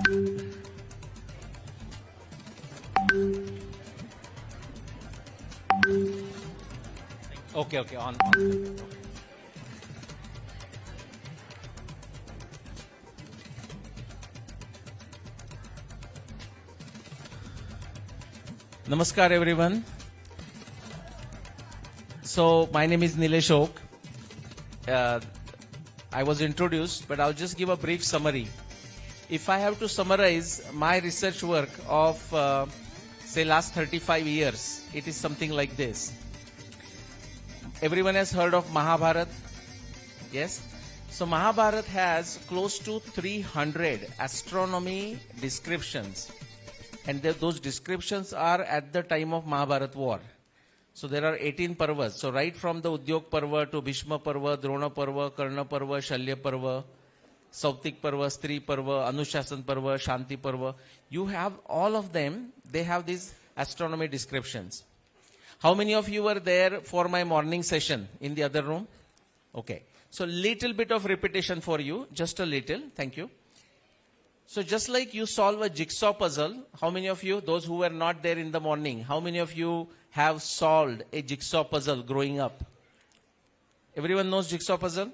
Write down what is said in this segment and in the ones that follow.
Okay, on. Okay. Namaskar everyone. So my name is Nilesh Oak. I was introduced, but I'll just give a brief summary. If I have to summarize my research work of say last 35 years, it is something like this. Everyone has heard of Mahabharata? Yes? So Mahabharata has close to 300 astronomy descriptions. And those descriptions are at the time of Mahabharata war. So there are 18 parvas. So right from the Udyog Parva to Bhishma Parva, Drona Parva, Karna Parva, Shalya Parva, Sautik Parva, Stri Parva, Anushasan Parva, Shanti Parva. You have all of them. They have these astronomy descriptions. How many of you were there for my morning session in the other room? Okay. So little bit of repetition for you. Just a little. Thank you. So just like you solve a jigsaw puzzle, how many of you, those who were not there in the morning, how many of you have solved a jigsaw puzzle growing up? Everyone knows jigsaw puzzle?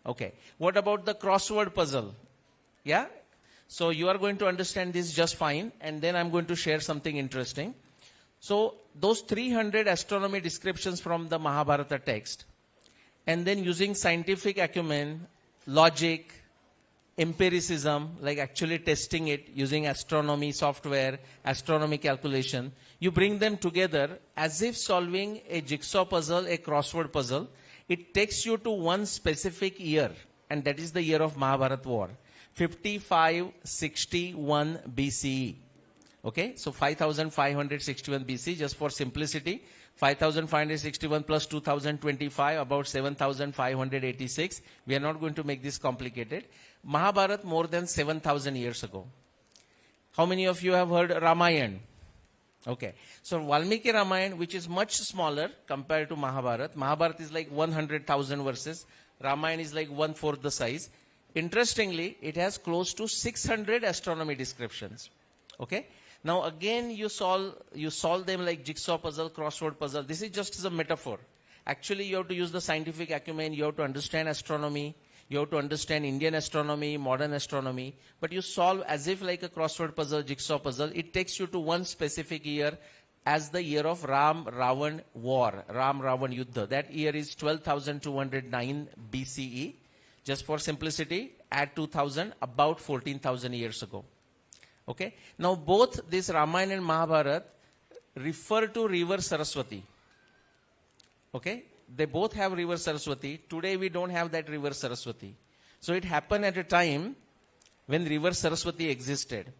Okay. What about the crossword puzzle? Yeah? So you are going to understand this just fine, and then I'm going to share something interesting. So those 300 astronomy descriptions from the Mahabharata text, and then using scientific acumen, logic, empiricism, like actually testing it using astronomy software, astronomy calculation, you bring them together as if solving a jigsaw puzzle, a crossword puzzle. It takes you to one specific year, and that is the year of Mahabharata war, 5561 BCE. Okay, so 5561 BC, just for simplicity, 5561 plus 2025, about 7586. We are not going to make this complicated. Mahabharata more than 7,000 years ago. How many of you have heard Ramayana? Okay, so Valmiki Ramayana, which is much smaller compared to Mahabharata. Mahabharata is like 100,000 verses. Ramayana is like 1/4 the size. Interestingly, it has close to 600 astronomy descriptions. Okay. Now again, you solve them like jigsaw puzzle, crossword puzzle. This is just as a metaphor. Actually, you have to use the scientific acumen. You have to understand astronomy. You have to understand Indian astronomy, modern astronomy. But you solve as if like a crossword puzzle, jigsaw puzzle. It takes you to one specific year as the year of Ram-Ravan war, Ram-Ravan Yuddha. That year is 12,209 BCE. Just for simplicity, add 2,000, about 14,000 years ago. Okay. Now both this Ramayana and Mahabharata refer to river Saraswati. Okay. They both have river Saraswati. Today we don't have that river Saraswati. So it happened at a time when river Saraswati existed.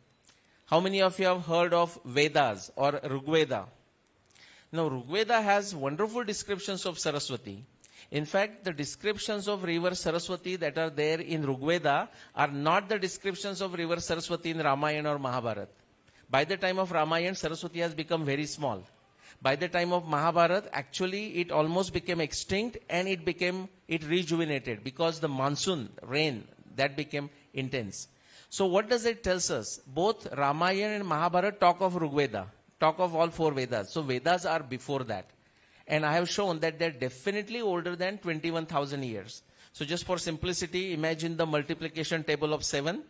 How many of you have heard of Vedas or Rigveda? Now Rigveda has wonderful descriptions of Saraswati. In fact, the descriptions of river Saraswati that are there in Rigveda are not the descriptions of river Saraswati in Ramayana or Mahabharata. By the time of Ramayana, Saraswati has become very small. By the time of Mahabharata, actually it almost became extinct, and it rejuvenated because the monsoon, rain, that became intense. So what does it tell us? Both Ramayana and Mahabharata talk of Rigveda, talk of all 4 Vedas. So Vedas are before that. And I have shown that they're definitely older than 21,000 years. So just for simplicity, imagine the multiplication table of 7.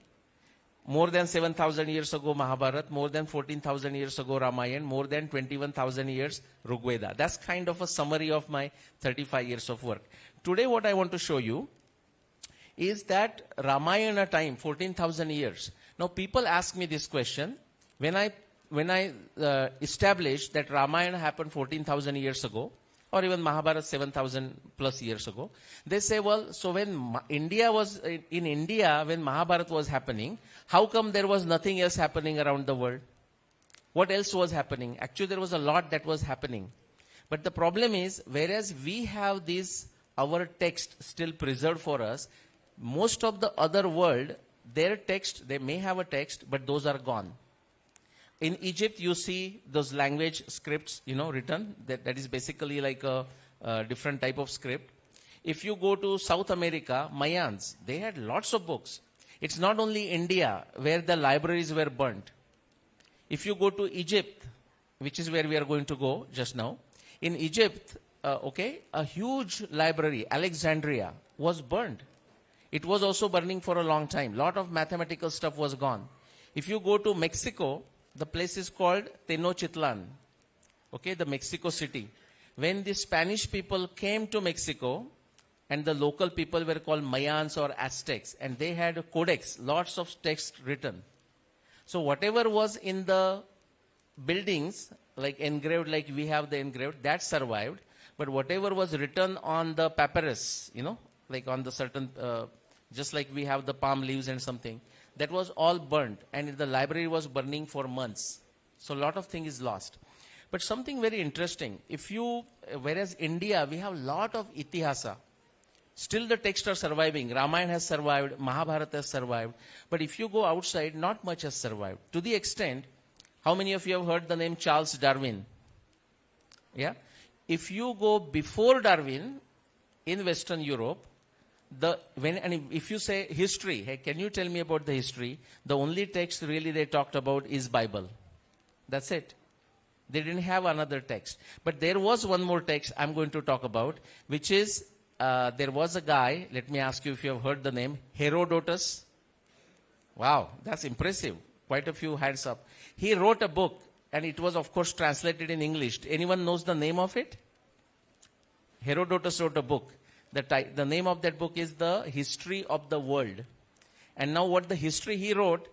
More than 7,000 years ago Mahabharata, more than 14,000 years ago Ramayana, more than 21,000 years Rigveda. That's kind of a summary of my 35 years of work. Today what I want to show you is that Ramayana time, 14,000 years. Now people ask me this question, when I established that Ramayana happened 14,000 years ago, or even Mahabharata 7,000 plus years ago, they say, well, so when India was in India, when Mahabharata was happening, how come there was nothing else happening around the world? What else was happening? Actually, there was a lot that was happening. But the problem is, whereas we have our text still preserved for us, most of the other world, their text, they may have a text, but those are gone. In Egypt, you see those language scripts, written. That is basically like a different type of script. If you go to South America, Mayans, they had lots of books. It's not only India where the libraries were burnt. If you go to Egypt, which is where we are going to go just now, in Egypt, a huge library, Alexandria, was burned. It was also burning for a long time. Lot of mathematical stuff was gone. If you go to Mexico, the place is called Tenochtitlan, the Mexico city. When the Spanish people came to Mexico, and the local people were called Mayans or Aztecs, and they had a codex, lots of text written. So whatever was in the buildings, like engraved, like we have the engraved, that survived. But whatever was written on the papyrus, like on the certain, just like we have the palm leaves and something, that was all burnt. And the library was burning for months. So a lot of things is lost. But something very interesting, whereas India, we have a lot of itihasa. Still the texts are surviving. Ramayana has survived, Mahabharata has survived. But if you go outside, not much has survived. To the extent, how many of you have heard the name Charles Darwin? Yeah? If you go before Darwin in Western Europe, if you say history, hey, can you tell me about the history? The only text really they talked about is Bible. That's it. They didn't have another text. But there was one more text I'm going to talk about, which is, there was a guy, let me ask you if you have heard the name, Herodotus. Wow, that's impressive. Quite a few hands up. He wrote a book, and it was, of course, translated in English. Anyone knows the name of it? Herodotus wrote a book. The name of that book is The History of the World. And now what the history he wrote,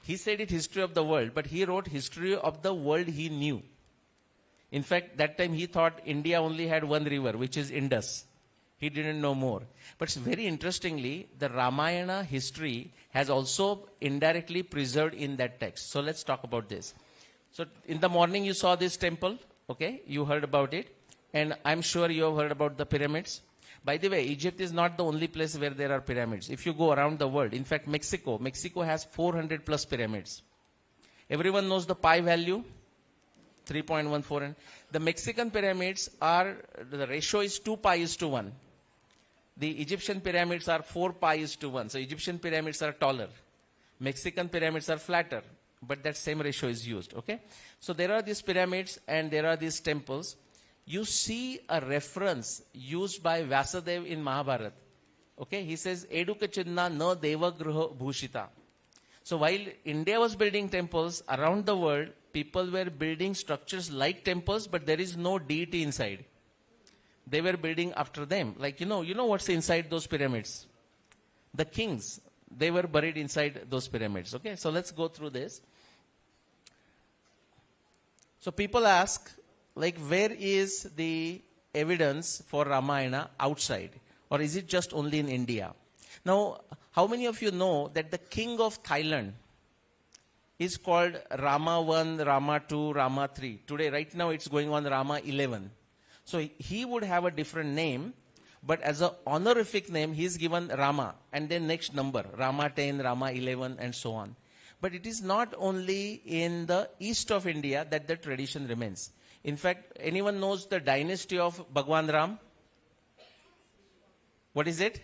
he said it history of the world, but he wrote history of the world he knew. In fact, that time he thought India only had one river, which is Indus. He didn't know more. But very interestingly, the Ramayana history has also indirectly preserved in that text. So let's talk about this. So in the morning you saw this temple, you heard about it. And I'm sure you have heard about the pyramids. By the way, Egypt is not the only place where there are pyramids. If you go around the world, in fact, Mexico has 400 plus pyramids. Everyone knows the pi value? 3.14. The Mexican pyramids the ratio is 2 pi is to 1. The Egyptian pyramids are 4 pi is to 1. So Egyptian pyramids are taller. Mexican pyramids are flatter. But that same ratio is used. So there are these pyramids and there are these temples. You see a reference used by Vyasadeva in Mahabharata. He says, Eduka Chinna na deva gruha bhushita. So while India was building temples around the world, people were building structures like temples, but there is no deity inside. They were building after them. Like, you know what's inside those pyramids? The kings, they were buried inside those pyramids. So let's go through this. So people ask, where is the evidence for Ramayana outside? Or is it just only in India? Now, how many of you know that the king of Thailand is called Rama 1, Rama 2, Rama 3? Today, right now, it's going on Rama 11. So he would have a different name, but as an honorific name, he is given Rama, and then next number, Rama 10, Rama 11, and so on. But it is not only in the east of India that the tradition remains. In fact, anyone knows the dynasty of Bhagwan Ram? What is it?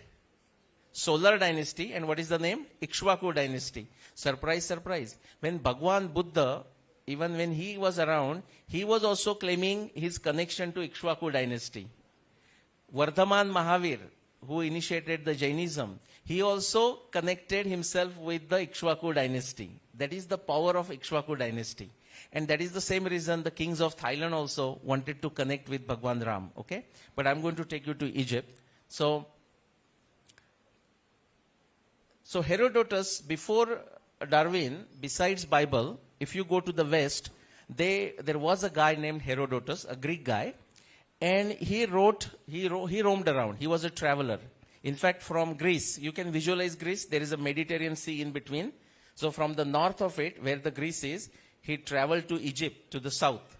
Solar dynasty. And what is the name? Ikshvaku dynasty. Surprise, surprise. When Bhagwan Buddha, even when he was around, he was also claiming his connection to Ikshvaku dynasty. Vardhaman Mahavir, who initiated the Jainism, he also connected himself with the Ikshvaku dynasty. That is the power of Ikshvaku dynasty. And that is the same reason the kings of Thailand also wanted to connect with Bhagwan Ram. But I'm going to take you to Egypt. So Herodotus, before Darwin, besides Bible, if you go to the West, there was a guy named Herodotus, a Greek guy, and he roamed around. He was a traveler. In fact, from Greece, you can visualize Greece. There is a Mediterranean Sea in between. So from the north of it, where the Greece is, he traveled to Egypt, to the south.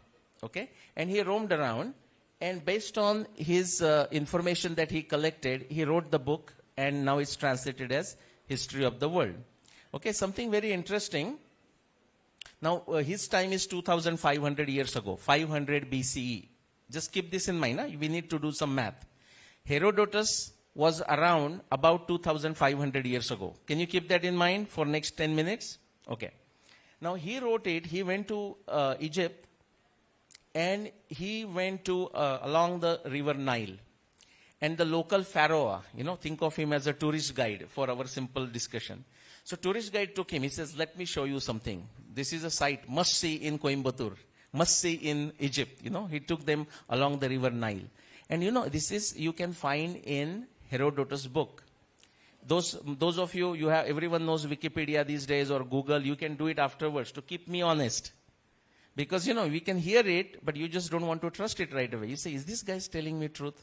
And he roamed around. And based on his information that he collected, he wrote the book, and now it's translated as History of the World. Something very interesting. Now, his time is 2,500 years ago, 500 BCE. Just keep this in mind. We need to do some math. Herodotus was around about 2,500 years ago. Can you keep that in mind for next 10 minutes? Okay. Now he wrote it, he went to Egypt, and he went to along the river Nile. And the local pharaoh, think of him as a tourist guide for our simple discussion. So tourist guide took him, he says, let me show you something. This is a site, must see in Coimbatore, must see in Egypt. He took them along the river Nile. And this you can find in Herodotus' book. Those of you have, everyone knows Wikipedia these days or Google, you can do it afterwards to keep me honest. Because, we can hear it, but you just don't want to trust it right away. You say, is this guy telling me truth?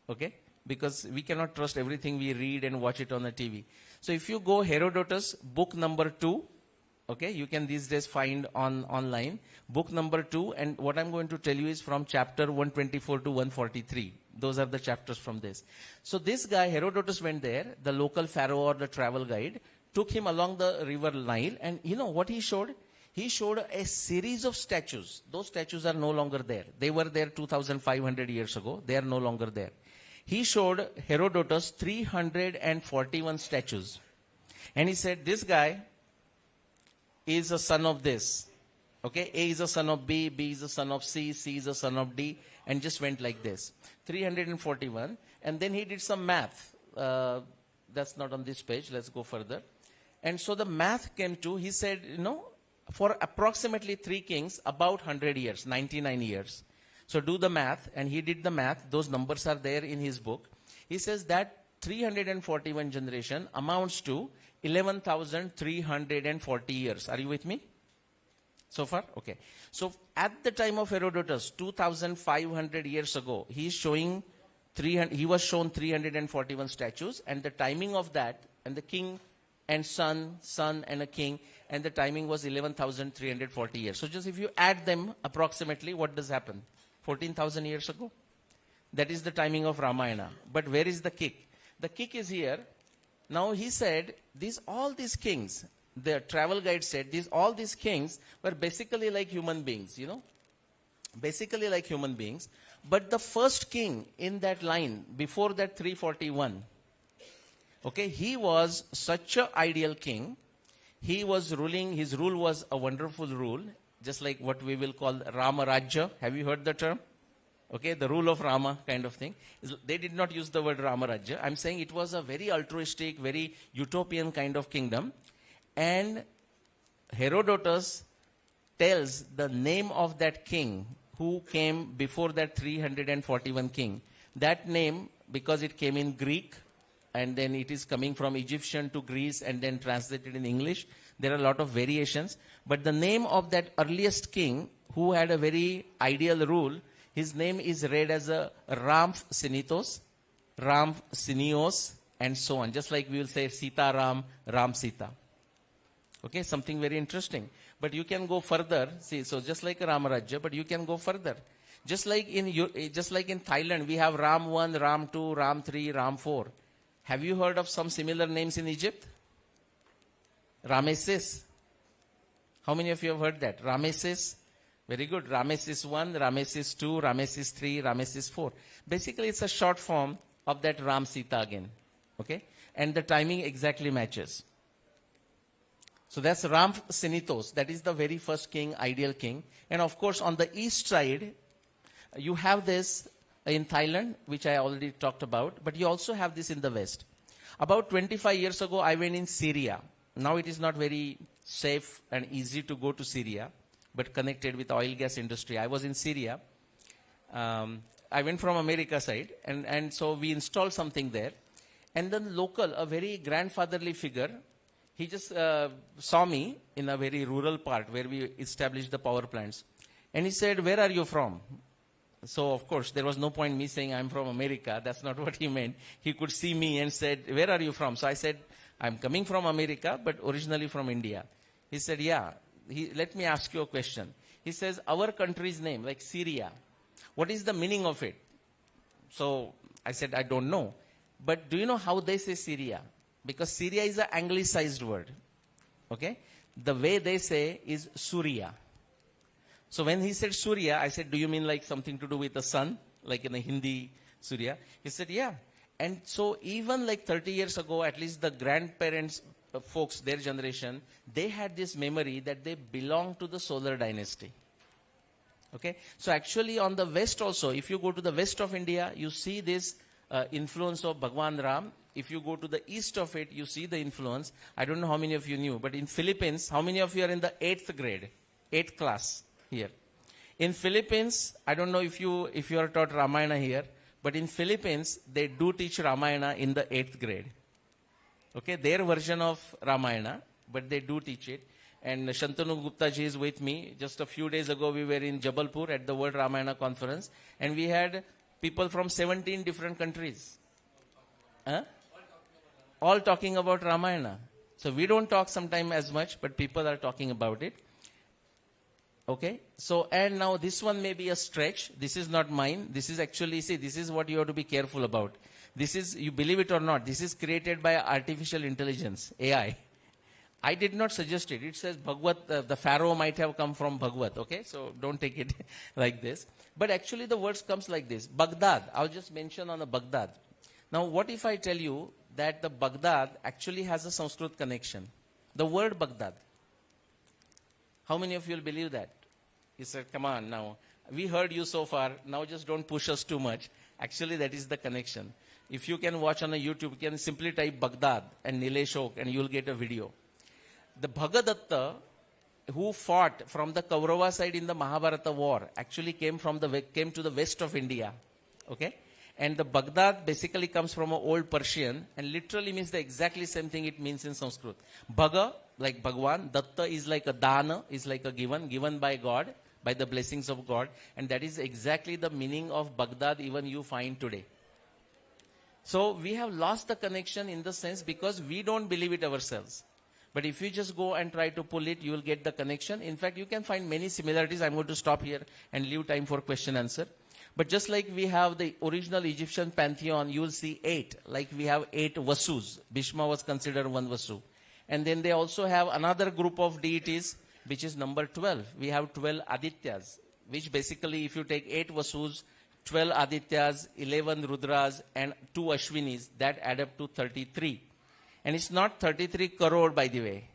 Okay? Because we cannot trust everything we read and watch it on the TV. So if you go Herodotus, book number 2, okay, you can these days find online, book number 2, and what I'm going to tell you is from chapter 124 to 143. Those are the chapters from this. So this guy, Herodotus, went there, the local pharaoh or the travel guide, took him along the river Nile, and what he showed? He showed a series of statues. Those statues are no longer there. They were there 2,500 years ago. They are no longer there. He showed Herodotus 341 statues. And he said, this guy is a son of this. Okay, A is a son of B, B is a son of C, C is a son of D, and just went like this. 341. And then he did some math. That's not on this page. Let's go further. And so the math came to, he said, for approximately 3 kings, about 100 years, 99 years. So do the math, and he did the math. Those numbers are there in his book. He says that 341 generation amounts to 11,340 years. Are you with me? So far? Okay. So at the time of Herodotus, 2,500 years ago, he was shown 341 statues, and the timing of that, and the king and son and a king, and the timing was 11,340 years. So just if you add them approximately, what does happen? 14,000 years ago? That is the timing of Ramayana. But where is the kick? The kick is here. Now he said, all these kings, the travel guide said, all these kings were basically like human beings, basically like human beings. But the first king in that line, before that 341, okay, he was such an ideal king. He was ruling, his rule was a wonderful rule, just like what we will call Rama Rajya. Have you heard the term? Okay, the rule of Rama kind of thing. They did not use the word Rama Rajya. I'm saying it was a very altruistic, very utopian kind of kingdom. And Herodotus tells the name of that king who came before that 341 king. That name, because it came in Greek, and then it is coming from Egyptian to Greece and then translated in English. There are a lot of variations. But the name of that earliest king who had a very ideal rule, his name is read as a Ramf Sinitos, Ramf Sinios, and so on. Just like we will say Sita Ram, Ram Sita. Okay, something very interesting. But you can go further. See, so just like Ramarajya, but you can go further. Just like in Thailand, we have Ram 1, Ram 2, Ram 3, Ram 4. Have you heard of some similar names in Egypt? Rameses. How many of you have heard that? Rameses. Very good. Rameses 1, Rameses 2, Rameses 3, Rameses 4. Basically, it's a short form of that Ram Sita again. Okay? And the timing exactly matches. So that's Ram Sinitos. That is the very first king, ideal king. And of course, on the east side, you have this in Thailand, which I already talked about, but you also have this in the West. About 25 years ago, I went in Syria. Now it is not very safe and easy to go to Syria, but connected with oil gas industry. I was in Syria. I went from America side, and so we installed something there. And then local, a very grandfatherly figure, he just saw me in a very rural part where we established the power plants. And he said, "Where are you from?" So, of course, there was no point me saying I'm from America. That's not what he meant. He could see me and said, "Where are you from?" So I said, "I'm coming from America, but originally from India." He said, "Yeah, let me ask you a question." He says, "Our country's name, like Syria, what is the meaning of it?" So I said, "I don't know. But do you know how they say Syria?" Because Syria is an anglicized word. Okay? The way they say is Surya. So when he said Surya, I said, "Do you mean like something to do with the sun? Like in the Hindi Surya?" He said, "Yeah." And so even like 30 years ago, at least the grandparents, folks, their generation, they had this memory that they belong to the solar dynasty. Okay, so actually on the west also, if you go to the west of India, you see this influence of Bhagwan Ram. If you go to the east of it, you see the influence. I don't know how many of you knew, but in Philippines, how many of you are in the 8th grade, 8th class here? In Philippines, I don't know if you are taught Ramayana here, but in Philippines, they do teach Ramayana in the 8th grade. Okay, their version of Ramayana, but they do teach it. And Shantanu Gupta ji is with me. Just a few days ago, we were in Jabalpur at the World Ramayana Conference, and we had people from 17 different countries. Huh? All talking about Ramayana. So we don't talk sometimes as much, but people are talking about it. Okay, so and now this one may be a stretch. This is not mine. This is actually, see, this is what you have to be careful about. This is, you believe it or not, this is created by artificial intelligence, AI. I did not suggest it. It says Bhagwat, the Pharaoh might have come from Bhagwat. Okay, so don't take it like this. But actually the words comes like this. Baghdad, I'll just mention on a Baghdad. Now what if I tell you that the Baghdad actually has a Sanskrit connection? The word Baghdad. How many of you will believe that? He said, come on now. We heard you so far. Now just don't push us too much. Actually, that is the connection. If you can watch on a YouTube, you can simply type Baghdad and Nilesh Oak and you'll get a video. The Bhagadatta, who fought from the Kaurava side in the Mahabharata war, actually came to the west of India. Okay? And the Baghdad basically comes from an old Persian and literally means the exactly same thing it means in Sanskrit. Bhaga, like Bhagwan. Datta is like a dana, is like a given by God, by the blessings of God. And that is exactly the meaning of Baghdad even you find today. So we have lost the connection in the sense because we don't believe it ourselves. But if you just go and try to pull it, you will get the connection. In fact, you can find many similarities. I'm going to stop here and leave time for question answer. But just like we have the original Egyptian pantheon, you will see 8. Like we have 8 Vasus. Bhishma was considered one Vasu. And then they also have another group of deities, which is number 12. We have 12 Adityas, which basically if you take 8 Vasus, 12 Adityas, 11 Rudras, and 2 Ashwinis, that add up to 33. And it's not 33 crore, by the way.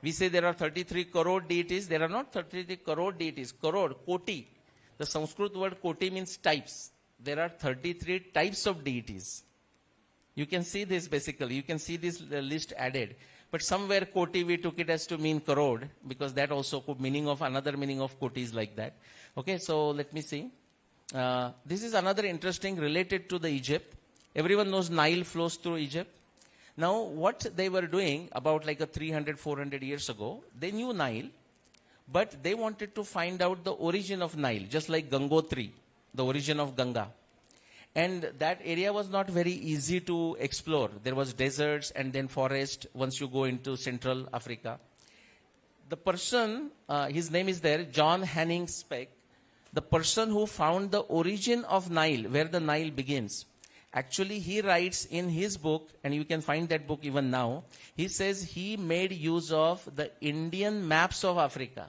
We say there are 33 crore deities. There are not 33 crore deities. Crore, koti. The Sanskrit word koti means types. There are 33 types of deities. You can see this basically. You can see this list added. But somewhere koti we took it as to mean crore because that also could another meaning of koti is like that. Okay, so let me see. This is another interesting related to the Egypt. Everyone knows Nile flows through Egypt. Now, what they were doing about like 300, 400 years ago, they knew Nile, but they wanted to find out the origin of Nile, just like Gangotri, the origin of Ganga. And that area was not very easy to explore. There was deserts and then forest once you go into Central Africa. The person, his name is there, John Hanning Speke, the person who found the origin of Nile, where the Nile begins. Actually, he writes in his book, and you can find that book even now, he says he made use of the Indian maps of Africa.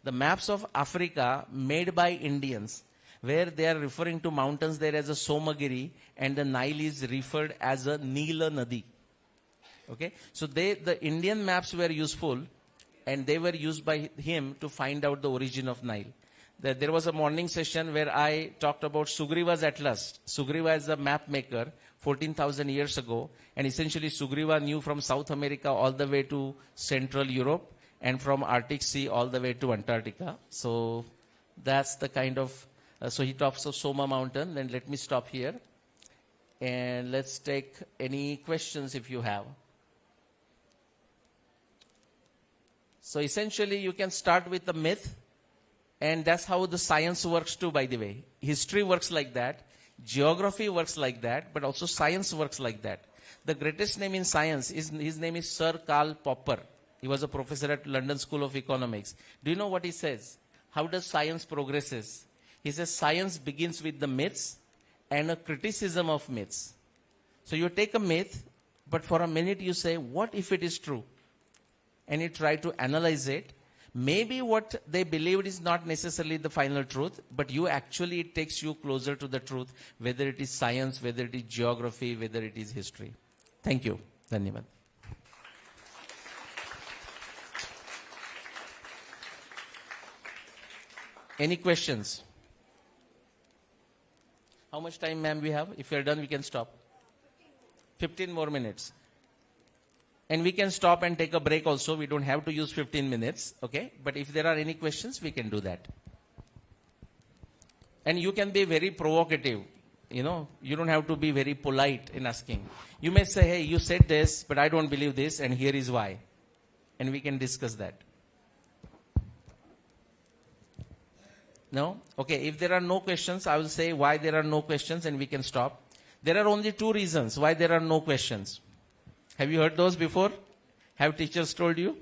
The maps of Africa made by Indians, where they are referring to mountains there as a Somagiri, and the Nile is referred as a Nila Nadi. Okay, so the Indian maps were useful, and they were used by him to find out the origin of Nile. There was a morning session where I talked about Sugriva's Atlas. Sugriva is a map maker 14,000 years ago. And essentially Sugriva knew from South America all the way to Central Europe and from Arctic Sea all the way to Antarctica. So that's the kind of, so he talks of Soma Mountain. Then let me stop here. And let's take any questions if you have. So essentially you can start with the myth. And that's how the science works too, by the way. History works like that. Geography works like that. But also science works like that. The greatest name in science, his name is Sir Karl Popper. He was a professor at London School of Economics. Do you know what he says? How does science progresses? He says science begins with the myths and a criticism of myths. So you take a myth, but for a minute you say, what if it is true? And you try to analyze it. Maybe what they believed is not necessarily the final truth, but it takes you closer to the truth, whether it is science, whether it is geography, whether it is history. Thank you. Dhanyavad. Any questions? How much time, ma'am, we have? If you're done, we can stop. 15 more minutes. And we can stop and take a break also. We don't have to use 15 minutes. Okay? But if there are any questions, we can do that. And you can be very provocative. You don't have to be very polite in asking. You may say, hey, you said this, but I don't believe this, and here is why. And we can discuss that. No? Okay, if there are no questions, I will say why there are no questions and we can stop. There are only two reasons why there are no questions. Have you heard those before? Have teachers told you?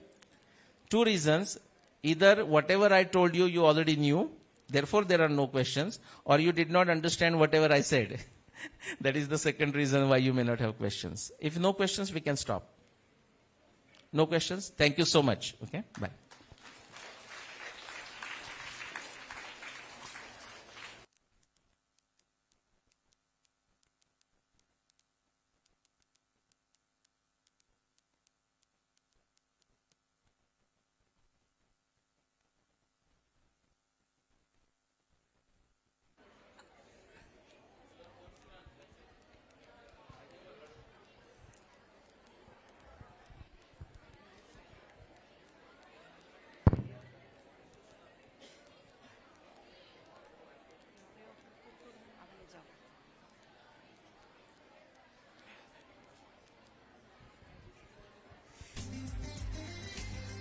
Two reasons. Either whatever I told you, you already knew, therefore there are no questions, or you did not understand whatever I said. That is the second reason why you may not have questions. If no questions, we can stop. No questions? Thank you so much. Okay, bye.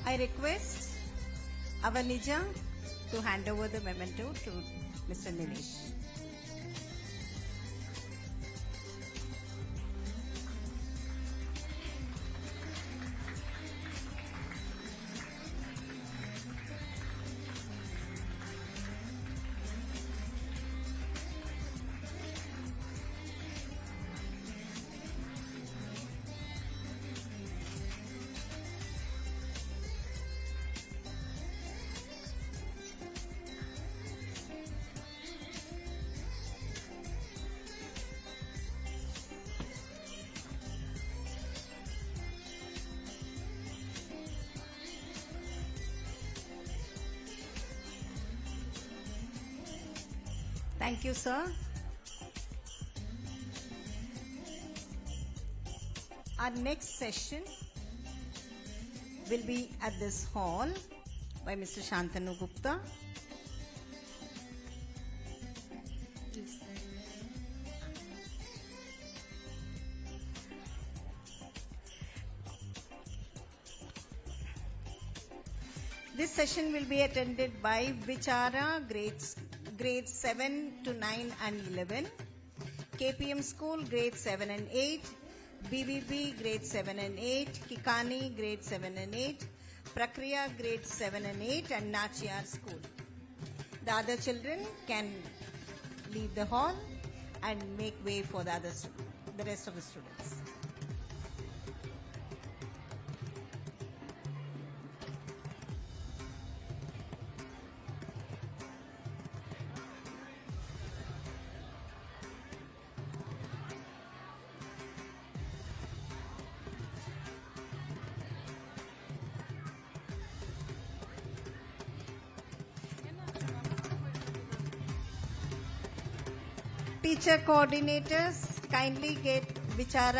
I request our Nija to hand over the memento to Mr. Nilesh. Thank you, sir. Our next session will be at this hall by Mr. Shantanu Gupta. This session will be attended by Vichara grades 7 to 9 and 11, KPM School grades 7 and 8, BBB grades 7 and 8, Kikani grades 7 and 8, Prakriya grades 7 and 8, and Nachiyar School. The other children can leave the hall and make way for the rest of the students. Teacher coordinators, kindly get Vichara